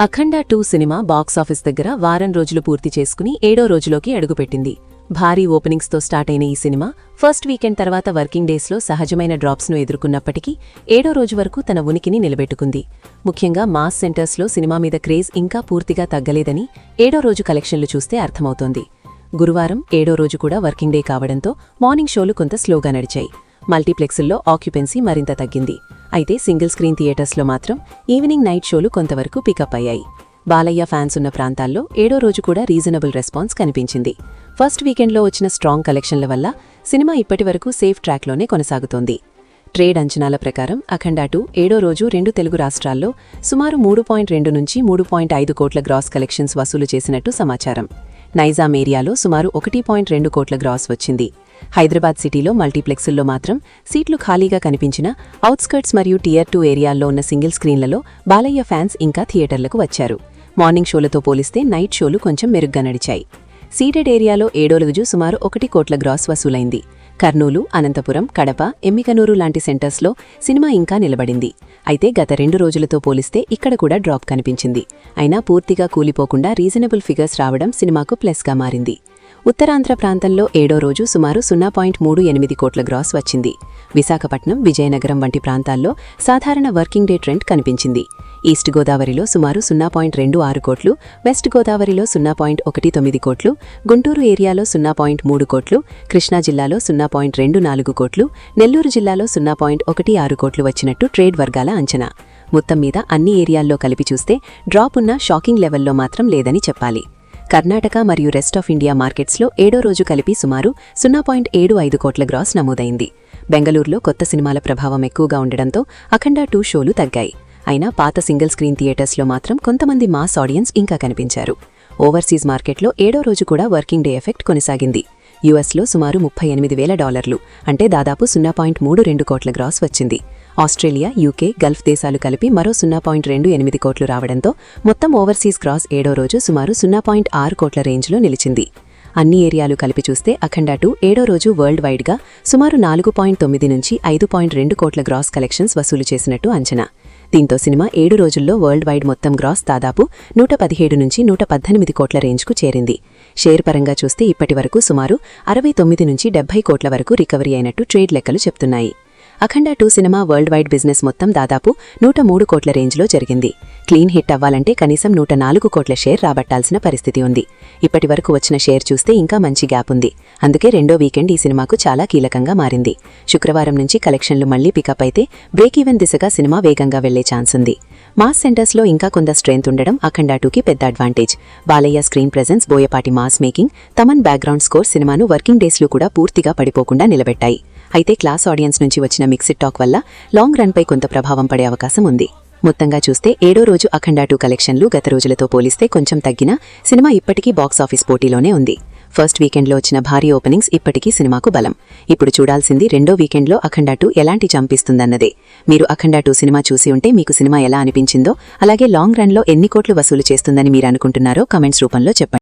అఖండ 2 cinema box office దగ్గర వారం రోజులు పూర్తి చేసుకుని 7వ రోజులోకి అడుగుపెట్టింది. భారీ ఓపెనింగ్స్తో స్టార్ట్ అయిన ఈ సినిమా ఫస్ట్ వీకెండ్ తర్వాత వర్కింగ్ డేస్లో సహజమైన డ్రాప్స్ను ఎదుర్కొన్నప్పటికీ 7వ రోజు వరకు తన ఉనికిని నిలబెట్టుకుంది. ముఖ్యంగా మాస్ సెంటర్స్లో సినిమా మీద క్రేజ్ ఇంకా పూర్తిగా తగ్గలేదని 7వ రోజు కలెక్షన్లు చూస్తే అర్థమవుతోంది. గురువారం 7వ రోజు కూడా వర్కింగ్ డే కావడంతో మార్నింగ్ షోలు కొంత స్లోగా నడిచాయి. మల్టీప్లెక్స్ల్లో ఆక్యుపెన్సీ మరింత తగ్గింది. అయితే సింగిల్ స్క్రీన్ థియేటర్స్లో మాత్రం ఈవినింగ్ నైట్ షోలు కొంతవరకు పికప్ అయ్యాయి. బాలయ్య ఫ్యాన్స్ ఉన్న ప్రాంతాల్లో 7వ రోజు కూడా రీజనబుల్ రెస్పాన్స్ కనిపించింది. ఫస్ట్ వీకెండ్లో వచ్చిన స్ట్రాంగ్ కలెక్షన్ల వల్ల సినిమా ఇప్పటివరకు సేఫ్ ట్రాక్లోనే కొనసాగుతోంది. ట్రేడ్ అంచనాల ప్రకారం అఖండ 2 7వ రోజు 2 తెలుగు రాష్ట్రాల్లో సుమారు 3.2 నుంచి 3.5 కోట్ల గ్రాస్ కలెక్షన్స్ వసూలు చేసినట్టు సమాచారం. నైజాం ఏరియాలో సుమారు 1.2 కోట్ల గ్రాస్ వచ్చింది. హైదరాబాద్ సిటీలో మల్టీప్లెక్స్ల్లో మాత్రం సీట్లు ఖాళీగా కనిపించిన ఔట్స్కర్ట్స్ మరియు టియర్ 2 ఏరియాల్లో ఉన్న సింగిల్ స్క్రీన్లలో బాలయ్య ఫ్యాన్స్ ఇంకా థియేటర్లకు వచ్చారు. మార్నింగ్ షోలతో పోలిస్తే నైట్ షోలు కొంచెం మెరుగ్గా నడిచాయి. సీడెడ్ ఏరియాలో 7వ రోజు సుమారు 1 కోట్ల గ్రాస్ వసూలైంది. కర్నూలు, అనంతపురం, కడప, ఎమ్మికనూరు లాంటి సెంటర్స్లో సినిమా ఇంకా నిలబడింది. అయితే గత 2 రోజులతో పోలిస్తే ఇక్కడ కూడా డ్రాప్ కనిపించింది. అయినా పూర్తిగా కూలిపోకుండా రీజనబుల్ ఫిగర్స్ రావడం సినిమాకు ప్లస్గా మారింది. ఉత్తరాంధ్ర ప్రాంతంలో 7వ రోజు సుమారు 0.38 కోట్ల గ్రాస్ వచ్చింది. విశాఖపట్నం, విజయనగరం వంటి ప్రాంతాల్లో సాధారణ వర్కింగ్ డే ట్రెండ్ కనిపించింది. ఈస్ట్ గోదావరిలో సుమారు 0.26 కోట్లు, వెస్ట్ గోదావరిలో 0.19 కోట్లు, గుంటూరు ఏరియాలో 0.3 కోట్లు, కృష్ణా జిల్లాలో 0.24 కోట్లు, నెల్లూరు జిల్లాలో 0.16 కోట్లు వచ్చినట్టు ట్రేడ్ వర్గాల అంచనా. మొత్తం మీద అన్ని ఏరియాల్లో కలిపి చూస్తే డ్రాప్ ఉన్న షాకింగ్ లెవెల్లో మాత్రం లేదని చెప్పాలి. కర్ణాటక మరియు రెస్ట్ ఆఫ్ ఇండియా మార్కెట్స్లో 7వ రోజు కలిపి సుమారు 0.75 కోట్ల గ్రాస్ నమోదైంది. బెంగళూరులో కొత్త సినిమాల ప్రభావం ఎక్కువగా ఉండడంతో అఖండ 2 షోలు తగ్గాయి. అయినా పాత సింగిల్ స్క్రీన్ థియేటర్స్లో మాత్రం కొంతమంది మాస్ ఆడియన్స్ ఇంకా కనిపించారు. ఓవర్సీస్ మార్కెట్లో 7వ రోజు కూడా వర్కింగ్ డే ఎఫెక్ట్ కొనసాగింది. యుఎస్లో సుమారు $38,000 అంటే దాదాపు 0.32 కోట్ల గ్రాస్ వచ్చింది. ఆస్ట్రేలియా, యూకే, గల్ఫ్ దేశాలు కలిపి మరో 0.28 కోట్లు రావడంతో మొత్తం ఓవర్సీస్ గ్రాస్ 7వ రోజు సుమారు 0.6 కోట్ల రేంజ్లో నిలిచింది. అన్ని ఏరియాలు కలిపి చూస్తే అఖండ 2 7వ రోజు వరల్డ్ వైడ్గా సుమారు 4.9 నుంచి 5.2 కోట్ల గ్రాస్ కలెక్షన్స్ వసూలు చేసినట్టు అంచనా. దీంతో సినిమా 7 రోజుల్లో వరల్డ్ వైడ్ మొత్తం గ్రాస్ దాదాపు 117 నుంచి 118 కోట్ల రేంజ్కు చేరింది. షేర్ పరంగా చూస్తే ఇప్పటివరకు సుమారు 69 నుంచి 70 కోట్ల వరకు రికవరీ అయినట్టు ట్రేడ్ లెక్కలు చెప్తున్నాయి. అఖండ 2 సినిమా వరల్డ్ వైడ్ బిజినెస్ మొత్తం దాదాపు 103 కోట్ల రేంజ్లో జరిగింది. క్లీన్ హిట్ అవ్వాలంటే కనీసం 104 కోట్ల షేర్ రాబట్టాల్సిన పరిస్థితి ఉంది. ఇప్పటివరకు వచ్చిన షేర్ చూస్తే ఇంకా మంచి గ్యాప్ ఉంది. అందుకే 2వ వీకెండ్ ఈ సినిమాకు చాలా కీలకంగా మారింది. శుక్రవారం నుంచి కలెక్షన్లు మళ్లీ పికప్ అయితే బ్రేక్ ఈవెన్ దిశగా సినిమా వేగంగా వెళ్లే ఛాన్స్ ఉంది. మాస్ సెంటర్స్లో ఇంకా కొంత స్ట్రెంత్ ఉండడం అఖండ 2కి పెద్ద advantage. Balayya screen presence, Boyapati mass making, Thaman background score సినిమాను వర్కింగ్ డేస్లో కూడా పూర్తిగా పడిపోకుండా నిలబెట్టాయి. అయితే క్లాస్ ఆడియన్స్ నుంచి వచ్చిన మిక్స్డ్ టాక్ వల్ల లాంగ్ రన్పై కొంత ప్రభావం పడే అవకాశం ఉంది. మొత్తంగా చూస్తే 7వ రోజు అఖండ 2 కలెక్షన్లు గత రోజులతో పోలిస్తే కొంచెం తగ్గినా సినిమా ఇప్పటికీ బాక్సాఫీస్ పోటీలోనే ఉంది. ఫస్ట్ వీకెండ్లో వచ్చిన భారీ ఓపెనింగ్స్ ఇప్పటికీ సినిమాకు బలం. ఇప్పుడు చూడాల్సింది 2వ వీకెండ్లో అఖండ 2 ఎలాంటి చంపిస్తుందన్నదే. మీరు అఖండ 2 సినిమా చూసి ఉంటే మీకు సినిమా ఎలా అనిపించిందో, అలాగే లాంగ్ రన్లో ఎన్ని కోట్లు వసూలు చేస్తుందని మీరు అనుకుంటున్నారో కమెంట్స్ రూపంలో చెప్పండి.